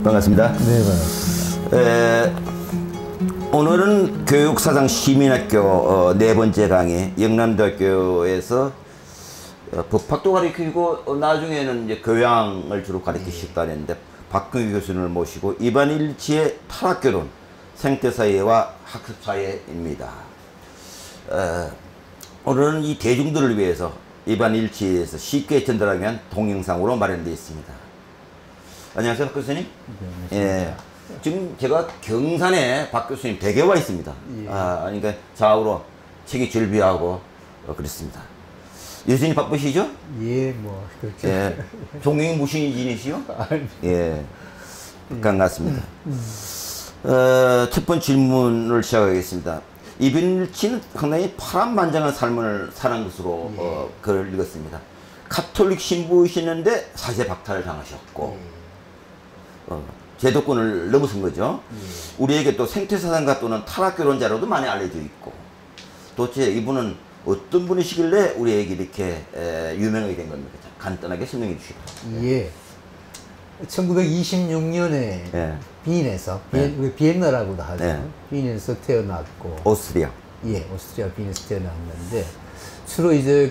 반갑습니다. 네, 반갑습니다. 오늘은 교육사상 시민학교 네 번째 강의, 영남대학교에서 법학도 가르치고 나중에는 이제 교양을 주로 가르치셨다는데 박근규 교수님을 모시고 이반일치의 탈학교론, 생태사회와 학습사회입니다. 오늘은 이 대중들을 위해서 이반일치에서 쉽게 전달하기 위한 동영상으로 마련되어 있습니다. 안녕하세요, 박 교수님. 네, 예. 지금 제가 경산에 박 교수님 댁에 와 있습니다. 예. 그러니까 좌우로 책이 줄비하고 그렇습니다. 교수님 바쁘시죠? 예, 뭐 그렇죠. 예. 종영이 무신이시요? 예. 반갑습니다. 첫 번째 질문을 시작하겠습니다. 이반일치는 상당히 파란만장한 삶을 사는 것으로 글을 읽었습니다. 가톨릭 신부이시는데 사제 박탈을 당하셨고 제도권을 넘어선 거죠. 우리에게 또 생태사상가 또는 탈학교론자로도 많이 알려져 있고, 도대체 이분은 어떤 분이시길래 우리에게 이렇게 유명하게 된 겁니까? 간단하게 설명해 주시죠. 예. 1926년에 예. 빈에서 네. 비엔나라고도 하죠. 네. 빈에서 태어났고, 오스트리아. 예, 오스트리아 빈에서 태어났는데 주로 이제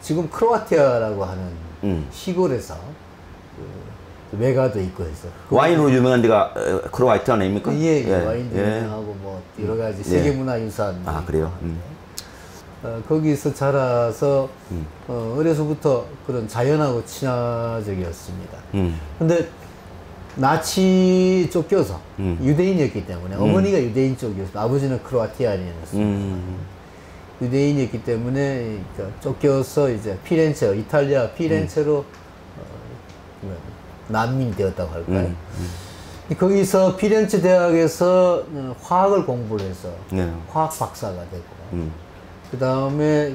지금 크로아티아라고 하는 시골에서 외가도 있고 해서 와인으로 유명한 데가 크로아티아 아닙니까? 예, 와인도 유명하고 뭐 여러 가지 세계문화유산. 아, 그래요? 거기서 자라서 어려서부터 그런 자연하고 친화적이었습니다. 근데 나치 쫓겨서 유대인이었기 때문에 어머니가 유대인 쪽이었고 아버지는 크로아티아인이었습니다. 유대인이었기 때문에 쫓겨서 이제 피렌체, 이탈리아 피렌체로 난민이 되었다고 할까요? 거기서 피렌체 대학에서 화학을 공부를 해서 화학 박사가 되고 그 다음에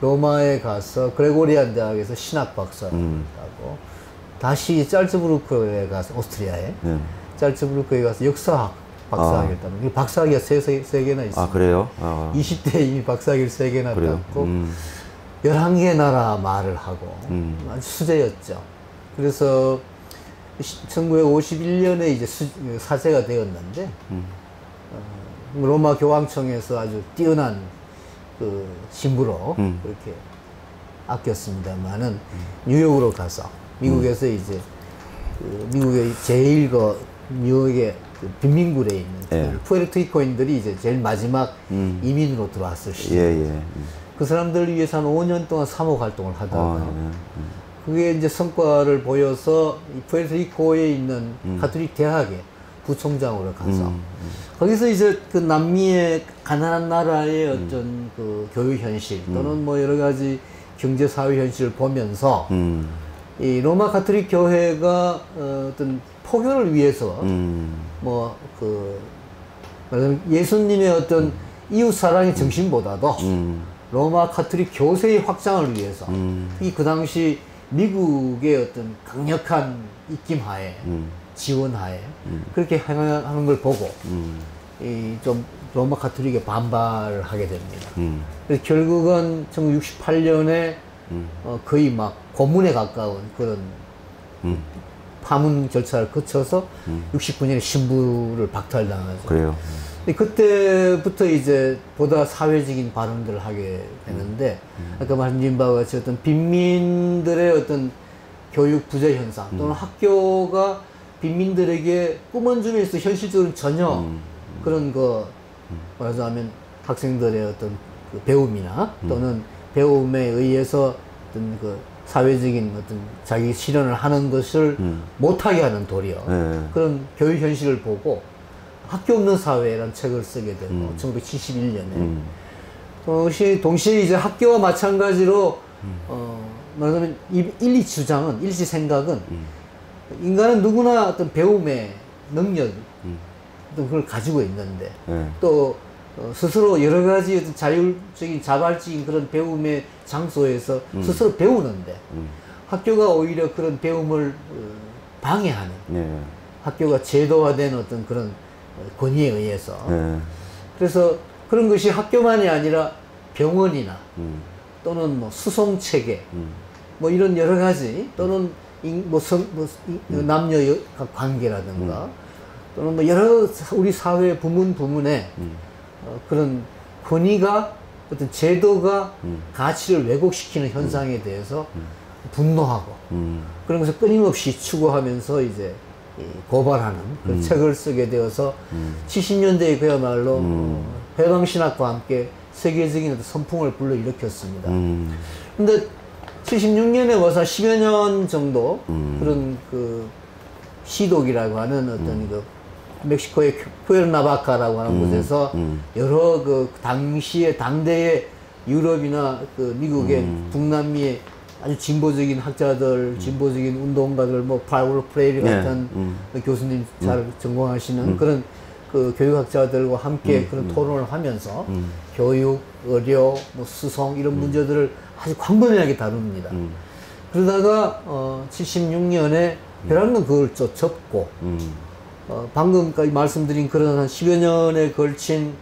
로마에 가서 그레고리안 대학에서 신학 박사를 하고 다시 짤츠부르크에 가서 오스트리아에 짤츠부르크에 가서 역사학 박사학위를 따고 박사학위가 세 개나 있습니다. 아, 그래요? 20대에 이미 박사학위를 3개나 땄고 11개 나라 말을 하고 아주 수재였죠. 그래서 1951년에 이제 사제가 되었는데 로마 교황청에서 아주 뛰어난 신부로 그렇게 아꼈습니다만은 뉴욕으로 가서 미국에서 이제 미국의 제일 뉴욕의 빈민굴에 있는 푸에르토리코인들이 이제 제일 마지막 이민으로 들어왔을 시절. 그 사람들을 위해서 한 5년 동안 사목 활동을 하다가 그게 이제 성과를 보여서 이 푸에르토리코에 있는 가톨릭 대학의 부총장으로 가서 거기서 이제 남미의 가난한 나라의 어떤 교육 현실 또는 뭐 여러 가지 경제 사회 현실을 보면서 이 로마 가톨릭 교회가 어떤 포교를 위해서 뭐 예수님의 어떤 이웃 사랑의 정신보다도 로마 가톨릭 교세의 확장을 위해서 특히 그 당시 미국의 어떤 강력한 입김하에 지원하에 그렇게 행하는 걸 보고 좀 로마 가톨릭에 반발을 하게 됩니다. 그래서 결국은 1968년에 거의 막 고문에 가까운 그런 파문 절차를 거쳐서 69년에 신부를 박탈당하죠. 그래요. 그때부터 이제 보다 사회적인 발언들을 하게 되는데 아까 말씀드린 바와 같이 어떤 빈민들의 어떤 교육 부재 현상 또는 학교가 빈민들에게 꿈은 주면서 현실적으로 전혀 그런 말하자면 학생들의 어떤 배움이나 또는 배움에 의해서 어떤 사회적인 어떤 자기 실현을 하는 것을 못하게 하는 도리어 그런 교육 현실을 보고 학교 없는 사회라는 책을 쓰게 되고 1971년에 동시에 이제 학교와 마찬가지로 말하자면 일리 주장은 일시 생각은 인간은 누구나 어떤 배움의 능력 그걸 가지고 있는데 또 스스로 여러 가지 어떤 자율적인 자발적인 그런 배움의 장소에서 스스로 배우는데 학교가 오히려 그런 배움을 방해하는 학교가 제도화된 어떤 그런 권위에 의해서 그래서 그런 것이 학교만이 아니라 병원이나 또는 뭐 수송체계 뭐 이런 여러 가지 또는 남녀 관계라든가 또는 뭐 여러 우리 사회 부문에 그런 권위가 어떤 제도가 가치를 왜곡시키는 현상에 대해서 분노하고 그런 것을 끊임없이 추구하면서 이제 고발하는 그런 책을 쓰게 되어서 70년대에 그야말로 해방신학과 함께 세계적인 어떤 선풍을 불러일으켰습니다. 근데 76년에 와서 10여 년 정도 그런 그 시독이라고 하는 어떤 그 멕시코의 쿠에르나바카라고 하는 곳에서 여러 그 당시의 당대의 유럽이나 그 미국의 북남미의 아주 진보적인 학자들, 진보적인 운동가들, 뭐 파울로 프레이리 같은 교수님 잘 전공하시는 그런 그 교육학자들과 함께 그런 토론을 하면서 교육, 의료, 뭐 수송 이런 문제들을 아주 광범위하게 다룹니다. 그러다가 76년에 벼랑은 그걸 또 접고 방금까지 말씀드린 그런 한 10여 년에 걸친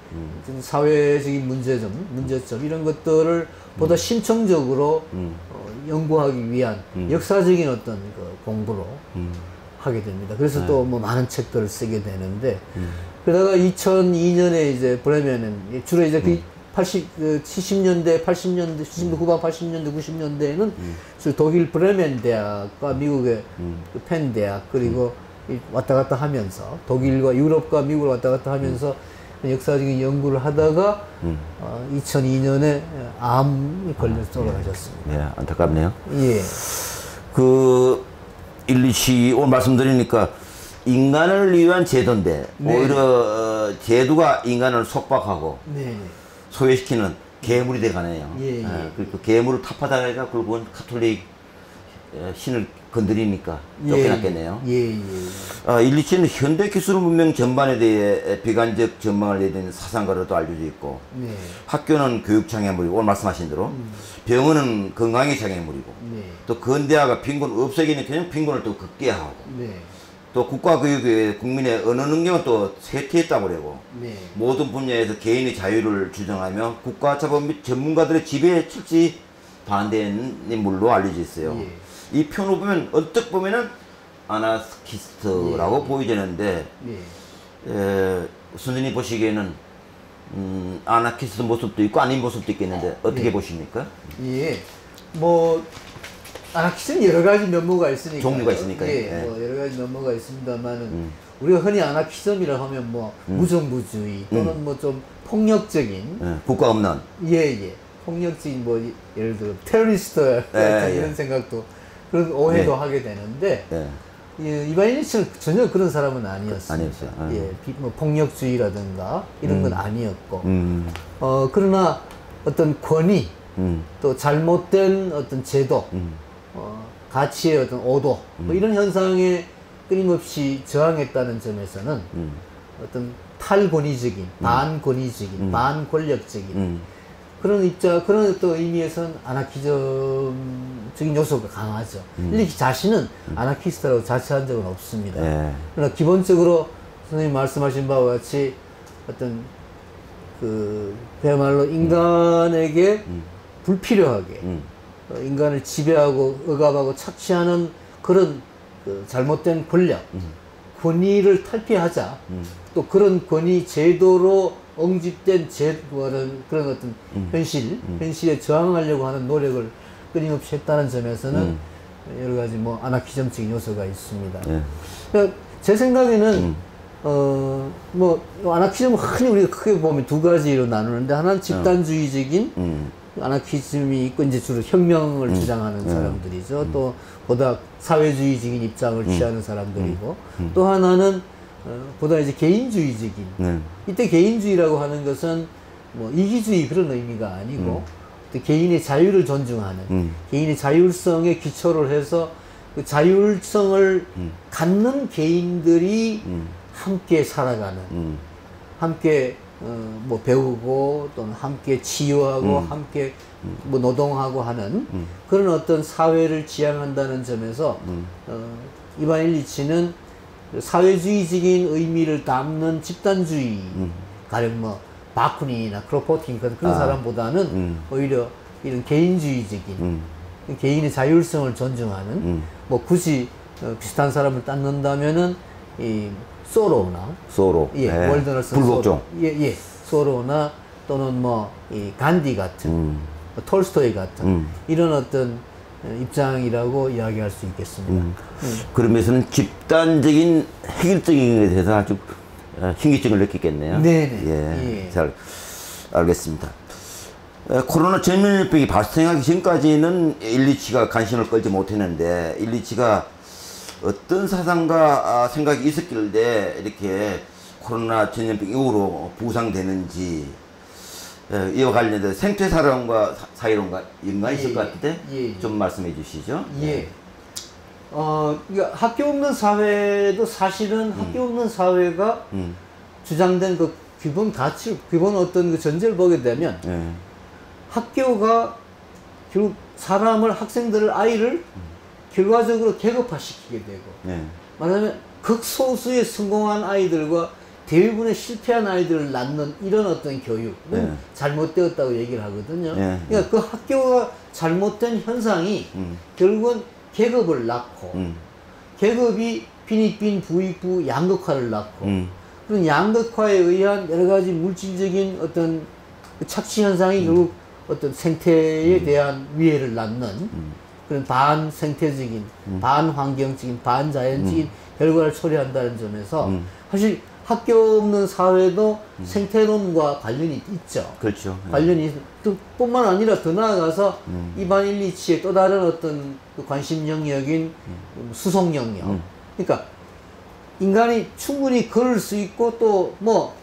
사회적인 문제점 이런 것들을 보다 심층적으로 연구하기 위한 역사적인 어떤 그 공부로 하게 됩니다. 그래서 또 뭐 많은 책들을 쓰게 되는데 그러다가 2002년에 이제 브레멘은 주로 이제 그 70년대, 80년대, 70년대 후반 80년대, 90년대에는 독일 브레멘 대학과 미국의 펜 대학 그리고 왔다 갔다 하면서 독일과 유럽과 미국을 왔다 갔다 하면서 역사적인 연구를 하다가 2002년에 암이 걸려서 돌아가셨습니다. 예, 안타깝네요. 예. 그 일리치 오늘 말씀드리니까 인간을 위한 제도인데 네. 오히려 제도가 인간을 속박하고 네. 소외시키는 괴물이 돼가네요. 예, 예. 그리고 괴물을 타파다가 결국은 카톨릭 신을 건드리니까 예, 쫓겨났겠네요. 예, 예. 일리치는 현대 기술 문명 전반에 대해 비관적 전망을 내던 사상가로도 알려져 있고 네. 학교는 교육 장애물이고 오늘 말씀하신 대로 병원은 건강의 장애물이고 네. 또 근대화가 빈곤 없애기는 그냥 빈곤을 또 극대화하고 네. 또 국가교육에 국민의 언어 능력은 또 쇠퇴했다고 그러고 네. 모든 분야에서 개인의 자유를 주장하며 국가 자본 및 전문가들의 지배에 철저히 반대하는 인물로 알려져 있어요. 예. 이 표를 보면 언뜻 보면은 아나키스트라고 보이지는데 선생님 보시기에는 아나키스트 모습도 있고 아닌 모습도 있겠는데 어떻게 보십니까? 예. 뭐 아나키즘은 여러 가지 면모가 있으니까 종류가 있으니까요. 예. 예. 뭐 여러 가지 면모가 있습니다만은 우리가 흔히 아나키즘이라고 하면 뭐 무정부주의 또는 뭐 좀 폭력적인 국가 없는 예. 폭력적인 뭐 예를 들어 테러리스트 같은 이런 생각도 그런 오해도 하게 되는데 예, 이바인리치는 전혀 그런 사람은 아니었습니다. 아니었어요. 예, 뭐 폭력주의라든가 이런 건 아니었고 그러나 어떤 권위 또 잘못된 어떤 제도 가치의 어떤 오도 뭐 이런 현상에 끊임없이 저항했다는 점에서는 어떤 탈권위적인 반권위적인 반권력적인 그런 그런 어떤 의미에서는 아나키즘적인 요소가 강하죠. 일리치 자신은 아나키스트라고 자처한 적은 없습니다. 그러나 기본적으로 선생님 말씀하신 바와 같이 어떤 그야말로 인간에게 불필요하게 인간을 지배하고 억압하고 착취하는 그런 잘못된 권력, 권위를 탈피하자. 또 그런 권위 제도로 엉집된 그런 어떤 현실에 저항하려고 하는 노력을 끊임없이 했다는 점에서는 여러 가지 뭐 아나키즘적인 요소가 있습니다. 그러니까 제 생각에는 뭐 아나키즘은 흔히 우리가 크게 보면 두 가지로 나누는데 하나는 집단주의적인 아나키즘이 있고 이제 주로 혁명을 주장하는 사람들이죠. 또 보다 사회주의적인 입장을 취하는 사람들이고 또 하나는 보다 이제 개인주의적인 이때 개인주의라고 하는 것은 뭐 이기주의 그런 의미가 아니고 또 개인의 자유를 존중하는 개인의 자율성에 기초를 해서 그 자율성을 갖는 개인들이 함께 살아가는 함께 뭐 배우고 또는 함께 치유하고 함께 뭐 노동하고 하는 그런 어떤 사회를 지향한다는 점에서 이반 일리치는 사회주의적인 의미를 담는 집단주의 가령 뭐 바쿠닌이나 크로포틴 그런 사람보다는 오히려 이런 개인주의적인 개인의 자율성을 존중하는 뭐 굳이 비슷한 사람을 닦는다면은 이 소로나 소로, 예, 네. 월드너슨 불복종, 예, 소로나 또는 뭐 이 간디 같은 톨스토이 같은 이런 어떤 입장이라고 이야기할 수 있겠습니다. 그러면서는 집단적인 획일적인 것에 대해서 아주 신기증을 느끼겠네요. 네네. 예, 잘 알겠습니다. 코로나 전염병이 발생하기 전까지는 일리치가 관심을 끌지 못했는데 일리치가 어떤 사상과 생각이 있었길래 이렇게 코로나 전염병 이후로 부상되는지 이와 관련해서 생태사론과 사회론과 연관이 있을 것 같은데 좀 말씀해 주시죠. 예. 그러니까 학교 없는 사회도 사실은 학교 없는 사회가 주장된 그 기본 가치, 기본 어떤 그 전제를 보게 되면 학교가 결국 사람을, 학생들을, 아이를 결과적으로 계급화시키게 되고 말하자면 극소수의 성공한 아이들과 대부분의 실패한 아이들을 낳는 이런 어떤 교육은 잘못되었다고 얘기를 하거든요. 그러니까 그 학교가 잘못된 현상이 결국은 계급을 낳고 계급이 빈익빈 부익부 양극화를 낳고 그런 양극화에 의한 여러 가지 물질적인 어떤 착취 현상이 결국 어떤 생태에 대한 위해를 낳는 그런 반생태적인, 반환경적인, 반자연적인 결과를 초래한다는 점에서 사실 학교 없는 사회도 생태론과 관련이 있죠. 그렇죠. 관련이 뿐만 아니라 더 나아가서 이반 일리치의 또 다른 어떤 그 관심 영역인 수송 영역. 그러니까 인간이 충분히 걸을 수 있고 또 뭐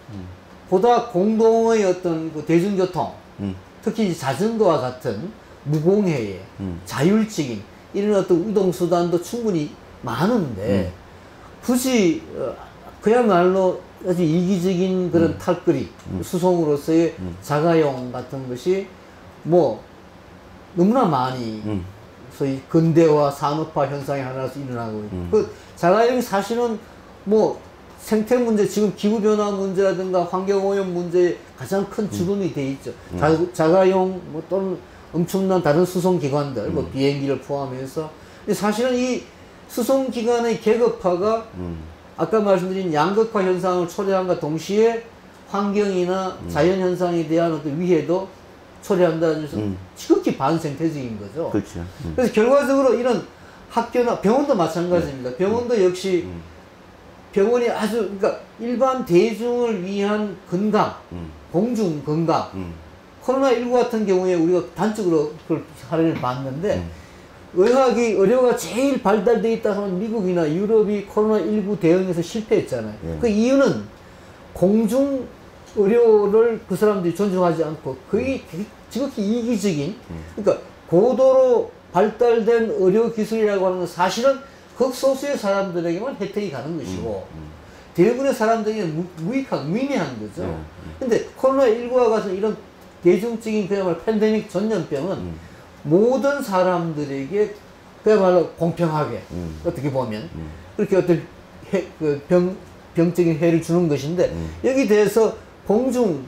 보다 공동의 어떤 그 대중교통, 특히 자전거와 같은 무공해의 자율적인 이런 어떤 이동수단도 충분히 많은데 굳이 그야말로 아주 이기적인 그런 탈거리, 수송으로서의 자가용 같은 것이 뭐 너무나 많이 소위 근대화 산업화 현상이 하나씩 일어나고 있고 그 자가용이 사실은 뭐 생태 문제, 지금 기후변화 문제라든가 환경오염 문제에 가장 큰 주범이 돼 있죠. 자가용 뭐 또는 엄청난 다른 수송기관들, 뭐 비행기를 포함해서. 근데 사실은 이 수송기관의 계급화가 아까 말씀드린 양극화 현상을 초래함과 동시에 환경이나 자연현상에 대한 어떤 위해도 초래한다는 것은 지극히 반생태적인 거죠. 그렇죠. 그래서 결과적으로 이런 학교나 병원도 마찬가지입니다. 병원도 역시 병원이 아주, 그러니까 일반 대중을 위한 건강, 공중 건강, 코로나19 같은 경우에 우리가 단적으로 그걸 사례를 봤는데, 의료가 제일 발달되어 있다 하면 미국이나 유럽이 코로나19 대응에서 실패했잖아요. 그 이유는 공중 의료를 그 사람들이 존중하지 않고 거의 지극히 이기적인, 그러니까 고도로 발달된 의료 기술이라고 하는 건 사실은 극소수의 사람들에게만 혜택이 가는 것이고 대부분의 사람들에게는 무의미한 거죠. 근데 코로나19와 같은 이런 대중적인 그야말로 팬데믹 전염병은 모든 사람들에게 그야말로 공평하게 어떻게 보면 그렇게 어떤 병적인 해를 주는 것인데 여기 대해서 공중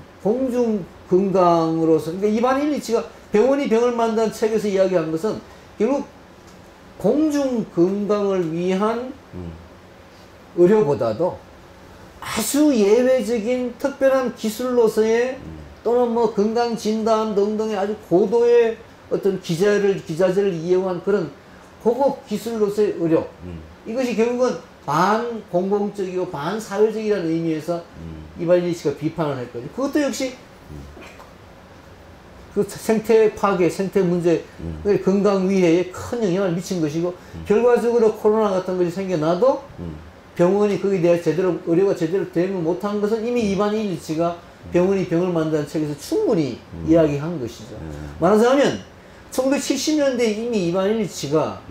건강으로서, 그러니까 이반 일리치가 병원이 병을 만든다는 책에서 이야기한 것은 결국 공중 건강을 위한 의료보다도 아주 예외적인 특별한 기술로서의 또는 뭐 건강 진단 등등의 아주 고도의 어떤 기자재를 이용한 그런 고급 기술로서의 의료, 이것이 결국은 반공공적이고 반사회적이라는 의미에서 이발리 씨가 비판을 했거든요. 그것도 역시 그 생태 파괴, 생태 문제, 건강 위해에 큰 영향을 미친 것이고, 결과적으로 코로나 같은 것이 생겨나도 병원이 거기에 대해 의료가 제대로 대응을 못한 것은 이미 이반 일리치가 병원이 병을 만드는 책에서 충분히 이야기한 것이죠. 말하자면 1970년대에 이미 이반 일리치가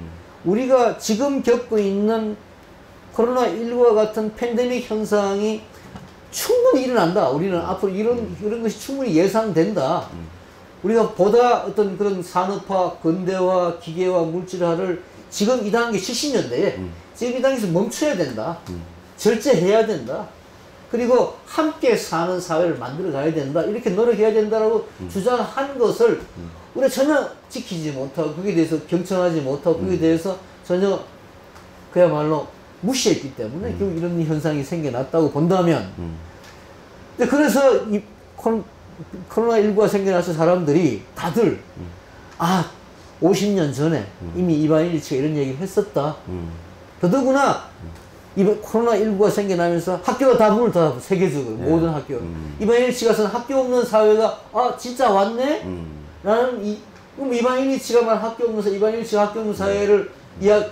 우리가 지금 겪고 있는 코로나19와 같은 팬데믹 현상이 충분히 일어난다. 우리는 앞으로 이런 것이 충분히 예상된다. 우리가 보다 어떤 그런 산업화, 근대화, 기계화, 물질화를 지금 이 단계 70년대에 지금 이 단계에서 멈춰야 된다. 절제해야 된다. 그리고 함께 사는 사회를 만들어 가야 된다. 이렇게 노력해야 된다라고 주장한 것을 우리가 전혀 지키지 못하고 거기에 대해서 경청하지 못하고 거기에 대해서 전혀 그야말로 무시했기 때문에 결국 이런 현상이 생겨났다고 본다면 근데 그래서 이 코로나19가 생겨나서 사람들이 다들 50년 전에 이미 이반 일치가 이런 얘기를 했었다. 더더구나 이번 코로나19가 생겨나면서 학교가 다 문을 닫았고 세계적으로 모든 학교 이반 일치가서는 학교 없는 사회가 진짜 왔네? 라는 그럼 이반 일치가 말 학교 없는 사회, 이반 일치가 학교 없는 사회를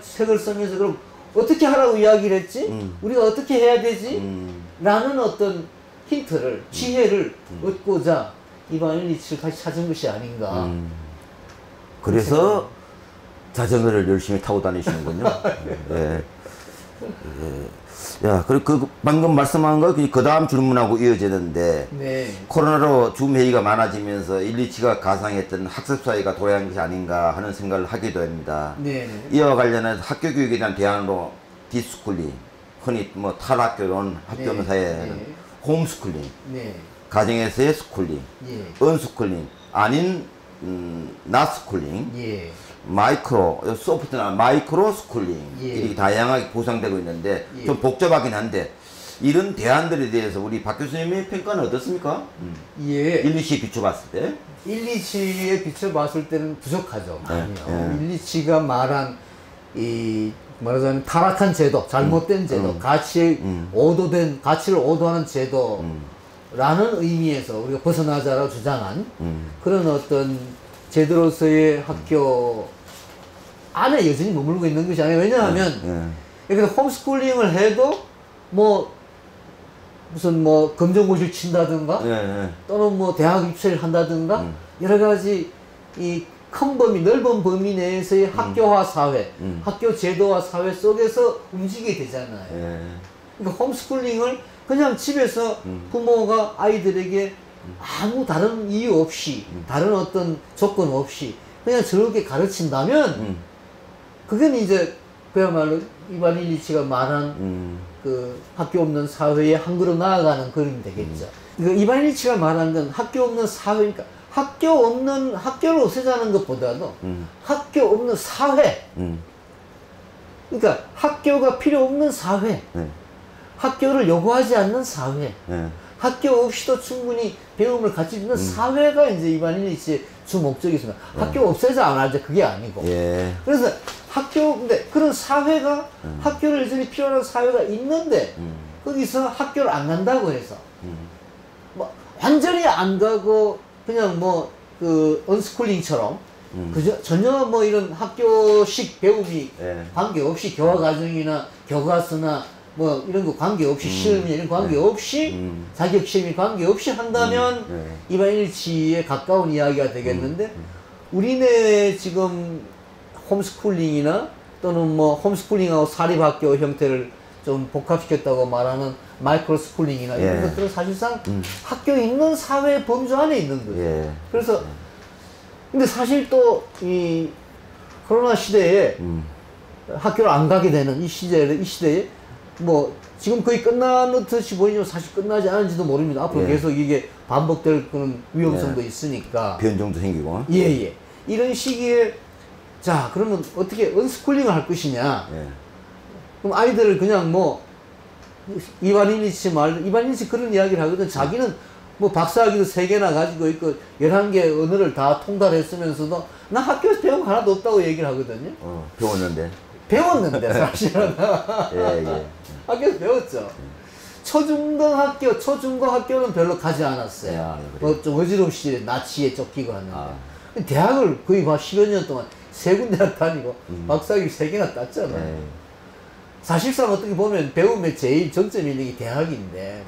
책을 쓰면서 그럼 어떻게 하라고 이야기를 했지? 우리가 어떻게 해야 되지? 라는 어떤 힌트를, 지혜를 얻고자 이반 일치를 다시 찾은 것이 아닌가. 그래서 자전거를 열심히 타고 다니시는군요. 네. 야, 그리고 방금 말씀한 거 그 다음 질문하고 이어지는데 네. 코로나로 줌 회의가 많아지면서 127가 가상했던 학습 사회가 도래한 것이 아닌가 하는 생각을 하기도 합니다. 네. 이와 관련해서 학교 교육에 대한 대안으로 디스쿨링, 흔히 뭐 탈학교론, 학교 없는 사회는 홈스쿨링, 가정에서의 스쿨링, 언스쿨링, 아닌 나스쿨링, 마이크로, 소프트나 마이크로 스쿨링 이렇게 다양하게 구성되고 있는데 좀 복잡하긴 한데 이런 대안들에 대해서 우리 박 교수님의 평가는 어떻습니까? 127에 비춰봤을 때 127에 비춰봤을 때는 부족하죠. 아니요. 127가 말한 말하자면 타락한 제도, 잘못된 제도, 가치에 오도된, 가치를 오도하는 제도라는 의미에서 우리가 벗어나자라고 주장한 그런 어떤 제도로서의 학교 안에 여전히 머물고 있는 것이 아니에요. 왜냐하면 그래서 홈스쿨링을 해도 뭐 무슨 뭐 검정고시를 친다든가 또는 뭐 대학 입시를 한다든가 여러 가지 이 큰 범위, 넓은 범위 내에서의 학교화 사회, 학교 제도화 사회 속에서 움직이게 되잖아요. 그러니까 홈스쿨링을 그냥 집에서 부모가 아이들에게 아무 다른 이유 없이, 다른 어떤 조건 없이 그냥 저렇게 가르친다면 그건 이제 그야말로 이반 일치가 말한 그 학교 없는 사회에 한 걸음 나아가는 그림이 되겠죠. 그러니까 이반 일치가 말한 건 학교 없는 사회니까 학교를 없애자는 것보다도 학교 없는 사회. 그러니까 학교가 필요 없는 사회. 학교를 요구하지 않는 사회. 학교 없이도 충분히 배움을 가질 수 있는 사회가 이제 이반 일치의 주 목적이 있습니다. 학교 없애자 안 하자 그게 아니고. 그래서 근데 그런 사회가 학교를 여전히 필요한 사회가 있는데 거기서 학교를 안 간다고 해서 뭐 완전히 안 가고 그냥 뭐 그 언스쿨링처럼 전혀 뭐 이런 학교식 배움이 관계없이 교과과정이나 교과서나 뭐 이런 거 관계없이 시험이나 이런 관계없이 자격시험이 관계없이 한다면 이반 일치에 가까운 이야기가 되겠는데 우리네 지금 홈스쿨링이나 또는 뭐 홈스쿨링하고 사립학교 형태를 좀 복합시켰다고 말하는 마이크로스쿨링이나 이런 것들은 사실상 학교 있는 사회 범주 안에 있는 거죠. 그래서 근데 사실 또 이 코로나 시대에 학교를 안 가게 되는 이 시대에 뭐 지금 거의 끝나는 듯이 보이지만 사실 끝나지 않은지도 모릅니다. 앞으로 계속 이게 반복될 그런 위험성도 있으니까 변종도 생기고 이런 시기에 자 그러면 어떻게 언스쿨링을 할 것이냐 그럼 아이들을 그냥 뭐 이반 일치 그런 이야기를 하거든. 자기는 뭐 박사학위도 3개나 가지고 있고 11개 언어를 다 통달했으면서도 나 학교에서 배운 거 하나도 없다고 얘기를 하거든요. 배웠는데 사실은 학교에서 배웠죠. 초중고학교는 별로 가지 않았어요. 뭐 좀 어지럽시 나치에 쫓기고 하는데 대학을 거의 10여 년 동안 3군데나 다니고 박사학위 3개나 땄잖아요. 사실상 어떻게 보면 배움의 제일 정점이 있는 게 대학인데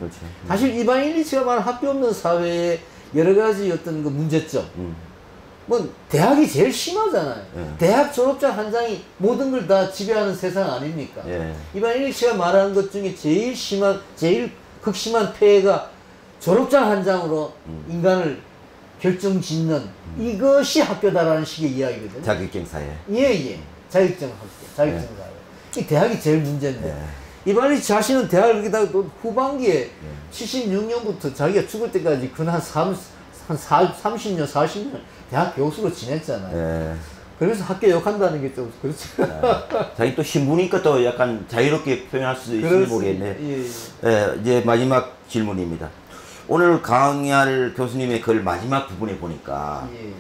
사실 이반 일치가 말하는 학교 없는 사회의 여러 가지 어떤 그 문제점 뭐 대학이 제일 심하잖아요. 대학 졸업장 한 장이 모든 걸 다 지배하는 세상 아닙니까? 이반 일치가 말하는 것 중에 제일 극심한 폐해가 졸업장 한 장으로 인간을 결정짓는 이것이 학교다라는 식의 이야기거든요. 자격증 사회. 자격증 학교, 자격증 사회. 이 대학이 제일 문제인데 이반일치 자신은 대학을 후반기에 76년부터 자기가 죽을 때까지 근 한 한 30년, 40년 대학 교수로 지냈잖아요. 예. 그래서 학교 욕한다는 게 좀 그렇죠. 자기 또 신부니까 또 약간 자유롭게 표현할 수도 있을지 모르겠네. 예. 예, 이제 마지막 질문입니다. 오늘 강의할 교수님의 글 마지막 부분에 보니까 예.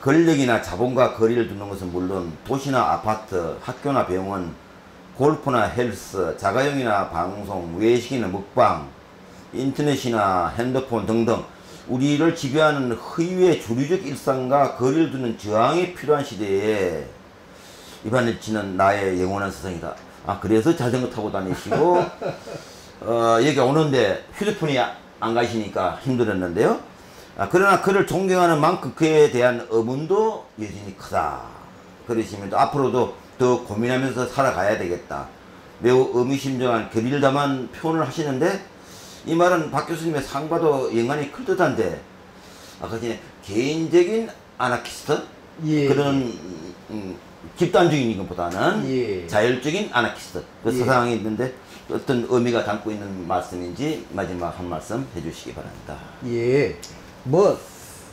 권력이나 자본과 거리를 두는 것은 물론 도시나 아파트, 학교나 병원, 골프나 헬스, 자가용이나 방송, 외식이나 먹방, 인터넷이나 핸드폰 등등 우리를 지배하는 허위의 주류적 일상과 거리를 두는 저항이 필요한 시대에 이반일치는 나의 영원한 스승이다. 아, 그래서 자전거 타고 다니시고 여기 오는데 휴대폰이 안 가시니까 힘들었는데요. 그러나 그를 존경하는 만큼 그에 대한 의문도 여전히 크다. 그러시면 또 앞으로도 더 고민하면서 살아가야 되겠다. 매우 의미심장한 결의를 담은 표현을 하시는데 이 말은 박 교수님의 상과도 연관이 클 듯한데 아까 전에 개인적인 아나키스트? 예. 그런 집단주의인 것보다는 예. 자율적인 아나키스트 그 예. 사상이 있는데 어떤 의미가 담고 있는 말씀인지 마지막 한 말씀 해주시기 바랍니다. 예. 뭐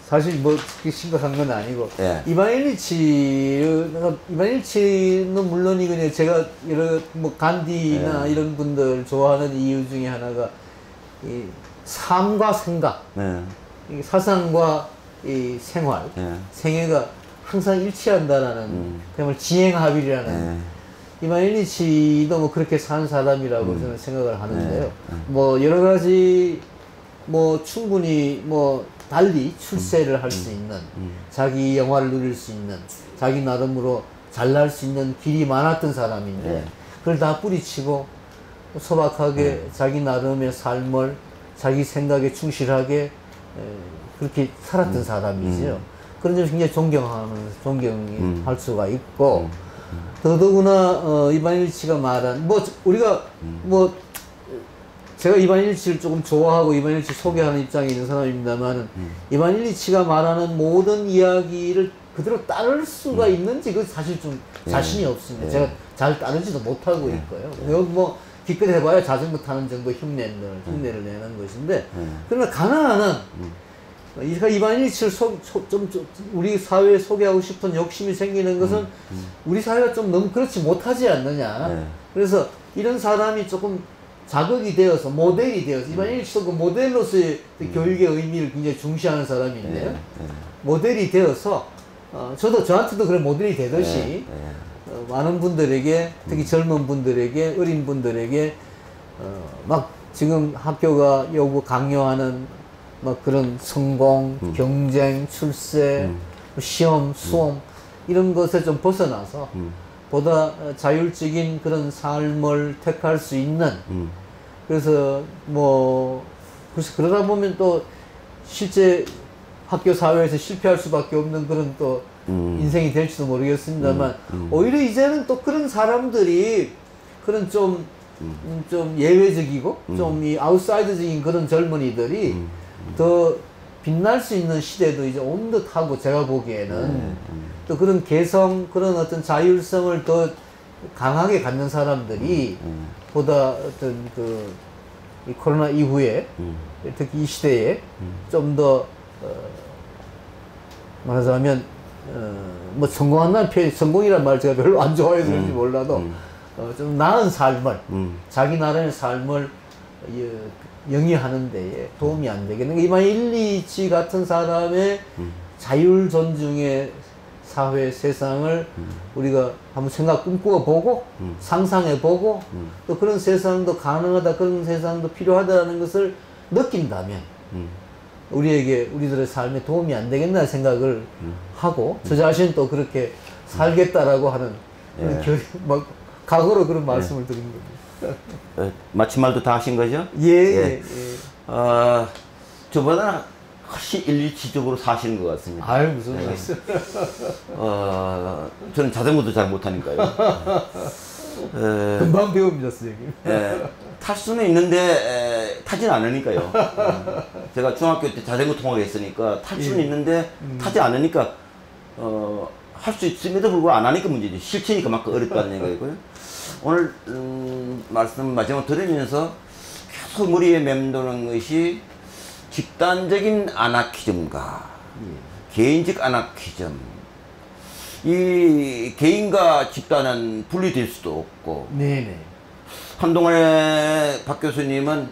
사실 뭐 그렇게 심각한 건 아니고 예. 이반일치는 물론이고 제가 여러 뭐 간디나 예. 이런 분들 좋아하는 이유 중에 하나가 이 삶과 생각, 네. 이 사상과 이 생활, 예. 생애가 항상 일치한다라는 그야말로 지행합일이라는 이반일치도 뭐 그렇게 산 사람이라고 저는 생각을 하는데요. 뭐 여러 가지 뭐 충분히 뭐 달리 출세를 할 수 있는 자기 영화를 누릴 수 있는 자기 나름으로 잘날 수 있는 길이 많았던 사람인데 그걸 다 뿌리치고 소박하게 자기 나름의 삶을 자기 생각에 충실하게 그렇게 살았던 사람이지요. 그런 점에서 굉장히 존경이 할 수가 있고 더더구나 이반일치가 말한 뭐 우리가 뭐 제가 이반일치를 조금 좋아하고 이반일치 소개하는 입장에 있는 사람입니다만은 이반일치가 말하는 모든 이야기를 그대로 따를 수가 있는지 그 사실 좀 자신이 없습니다. 제가 잘 따르지도 못하고 있고요. 여기 뭐 기껏 해봐야 자전거 타는 정도 흉내를 내는 것인데 그러나 가능한 한 이반일치를 좀 우리 사회에 소개하고 싶은 욕심이 생기는 것은 우리 사회가 좀 너무 그렇지 못하지 않느냐. 그래서 이런 사람이 조금 자극이 되어서 모델이 되어서 이반일치도 그 모델로서의 교육의 의미를 굉장히 중시하는 사람인데요. 모델이 되어서 저한테도 그런 모델이 되듯이 많은 분들에게 특히 젊은 분들에게 어린 분들에게 막 지금 학교가 강요하는 막 그런 성공, 경쟁, 출세, 시험, 수험 이런 것에 좀 벗어나서 보다 자율적인 그런 삶을 택할 수 있는 그래서 뭐 그러다 보면 또 실제 학교 사회에서 실패할 수밖에 없는 그런 또 인생이 될지도 모르겠습니다만 오히려 이제는 또 그런 사람들이 그런 좀 예외적이고 좀 이 아웃사이더적인 그런 젊은이들이 더 빛날 수 있는 시대도 이제 온 듯하고 제가 보기에는 또 그런 개성 그런 어떤 자율성을 더 강하게 갖는 사람들이 보다 어떤 이 코로나 이후에 특히 이 시대에 좀 더 말하자면 뭐 성공한다는 표현 성공이란 말 제가 별로 안 좋아해서 그런지 몰라도 좀 나은 삶을 자기 나름의 삶을 영위하는 데에 도움이 안 되겠는 게 이반일치 같은 사람의 자율 존중의 사회 세상을 우리가 한번 꿈꾸어 보고 상상해 보고 또 그런 세상도 가능하다 그런 세상도 필요하다는 것을 느낀다면 우리들의 삶에 도움이 안 되겠나 생각을 하고 저 자신 또 그렇게 살겠다라고 하는 막 각오로 그런 말씀을 드린 겁니다. 마침 말도 다 하신 거죠? 예. 저보다 훨씬 일치적으로 사시는 것 같습니다. 아유, 무슨 말씀. 저는 자전거도 잘 못하니까요. 금방 배웁니다, 선생님. 탈 수는 있는데 타진 않으니까요. 제가 중학교 때 자전거 통학을 했으니까 탈 수는 있는데 타지 않으니까 할 수 있음에도 불구하고 안 하니까 문제지. 실천이 그만큼 어렵다는 얘기고요. 오늘 말씀 마지막 들으면서 계속 머리에 맴도는 것이 집단적인 아나키즘과 개인적 아나키즘, 이 개인과 집단은 분리될 수도 없고, 네네. 한동안에 박 교수님은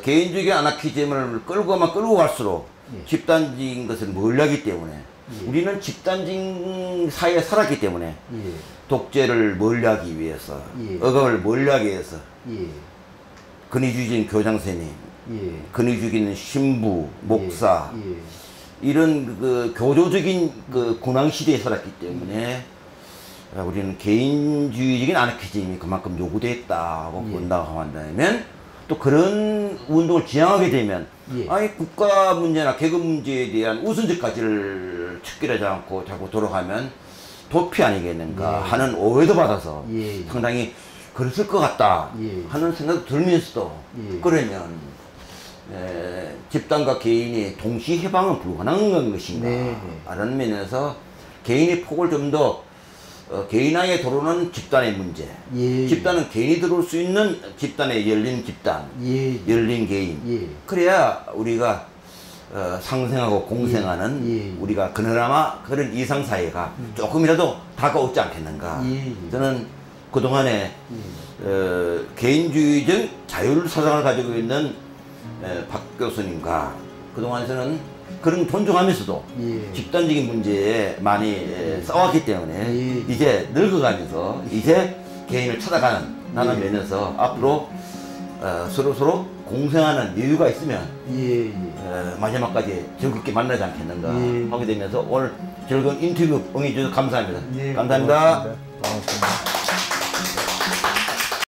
개인적인 아나키즘을 끌고 갈수록 집단적인 것을 멀리하기 때문에 우리는 집단적인 사회에 살았기 때문에 독재를 멀리하기 위해서, 억압을 멀리하기 위해서 근위주의적인 교장선생님, 근위주의적인 신부, 목사, 이런 그 교조적인 그 군왕 시대에 살았기 때문에 우리는 개인주의적인 아나키즘이 그만큼 요구됐다고 본다고 한다면, 또 그런 운동을 지향하게 되면 아니 국가 문제나 계급 문제에 대한 우선적 가치를 척결하지 않고 자꾸 돌아가면 도피 아니겠는가 하는 오해도 받아서 상당히 그랬을 것 같다 하는 생각도 들면서도, 그러면 집단과 개인이 동시 해방은 불가능한 것인가 라는 면에서 개인의 폭을 좀 더 개인에게 들어오는 집단의 문제, 집단은 개인이 들어올 수 있는 집단의 열린 집단, 열린 개인, 그래야 우리가 상생하고 공생하는 우리가 그나마 그런 이상사회가 조금이라도 다가오지 않겠는가. 저는 그동안에 개인주의적 자율사상을 가지고 있는 박 교수님과 그동안 저는 그런 존중하면서도 집단적인 문제에 많이 싸웠기 때문에 이제 늙어가면서 이제 개인을 찾아가는 나는 면에서 앞으로 서로 공생하는 여유가 있으면 마지막까지 즐겁게 만나지 않겠는가 하게 되면서 오늘 즐거운 인터뷰 응해주셔서 감사합니다. 감사합니다. 고맙습니다.